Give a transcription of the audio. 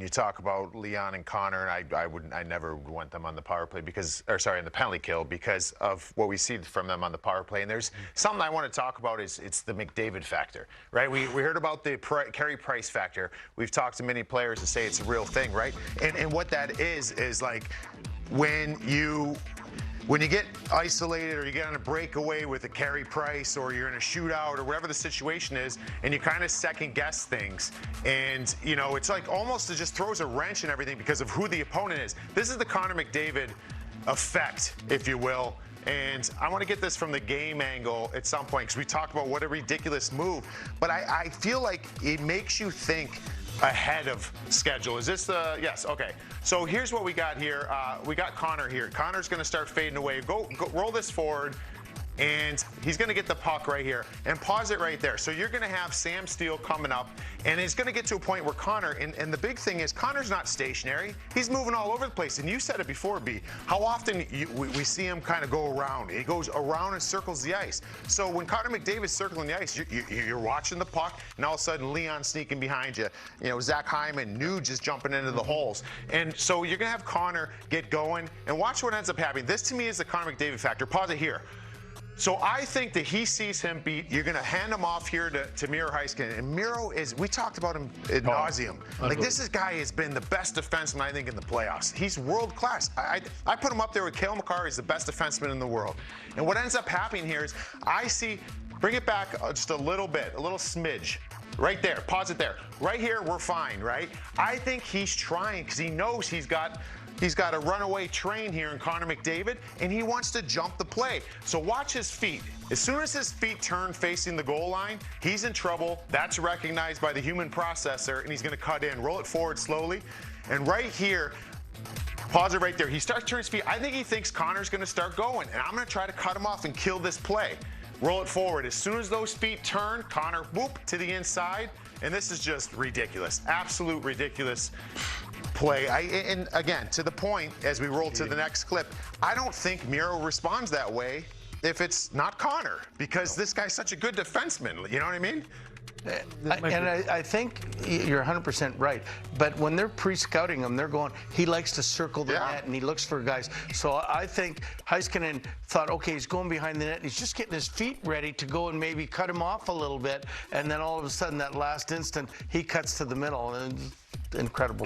you talk about Leon and Connor, and I never would want them on the power play because, or sorry, on the penalty kill because of what we see from them on the power play. And there's something I want to talk about is it's the McDavid factor, right? We heard about the Carey Price factor. We've talked to many players to say it's a real thing, right? And what that is like when you get isolated or you get on a breakaway with a Carey Price or you're in a shootout or whatever the situation is and you kind of second guess things and, you know, it's like almost it just throws a wrench in everything because of who the opponent is. This is the Connor McDavid effect, if you will. And I want to get this from the game angle at some point because we talked about what a ridiculous move. But I feel like it makes you think ahead of schedule. Is this the, yes, okay. So here's what we got here. We got Connor here. Connor's going to start fading away. Go roll this forward. And he's going to get the puck right here and pause it right there. So you're going to have Sam Steele coming up, and he's going to get to a point where Connor, and the big thing is Connor's not stationary. He's moving all over the place. And you said it before, B, how often we see him kind of go around. He goes around and circles the ice. So when Connor McDavid's circling the ice, you're watching the puck, and all of a sudden Leon sneaking behind you. You know, Zach Hyman, Nuge is jumping into the holes. And so you're going to have Connor get going, and watch what ends up happening. This to me is the Connor McDavid factor. Pause it here. So I think that he sees him beat. You're going to hand him off here to Miro Heiskanen. And Miro is, we talked about him ad nauseum. Like this guy has been the best defenseman, I think, in the playoffs. He's world class. I put him up there with Cale Makar. He's the best defenseman in the world. And what ends up happening here is I see, bring it back just a little bit, a little smidge. Right there, pause it there. Right here, we're fine, right? I think he's trying because he knows he's got a runaway train here in Connor McDavid, and he wants to jump the play. So watch his feet. As soon as his feet turn facing the goal line, he's in trouble. That's recognized by the human processor, and he's going to cut in. Roll it forward slowly. And right here, pause it right there. He starts turning his feet. I think he thinks Connor's going to start going, and I'm going to try to cut him off and kill this play. Roll it forward. As soon as those feet turn, Connor, whoop, to the inside. And this is just ridiculous. Absolute ridiculous play. And again, to the point, as we roll to the next clip, I don't think Miro responds that way if it's not Connor, because this guy's such a good defenseman. You know what I mean? I think you're 100% right. But when they're pre-scouting him, they're going, he likes to circle the net and he looks for guys. So I think Heiskanen thought, okay, he's going behind the net. And he's just getting his feet ready to go and maybe cut him off a little bit. And then all of a sudden, that last instant, he cuts to the middle. And incredible.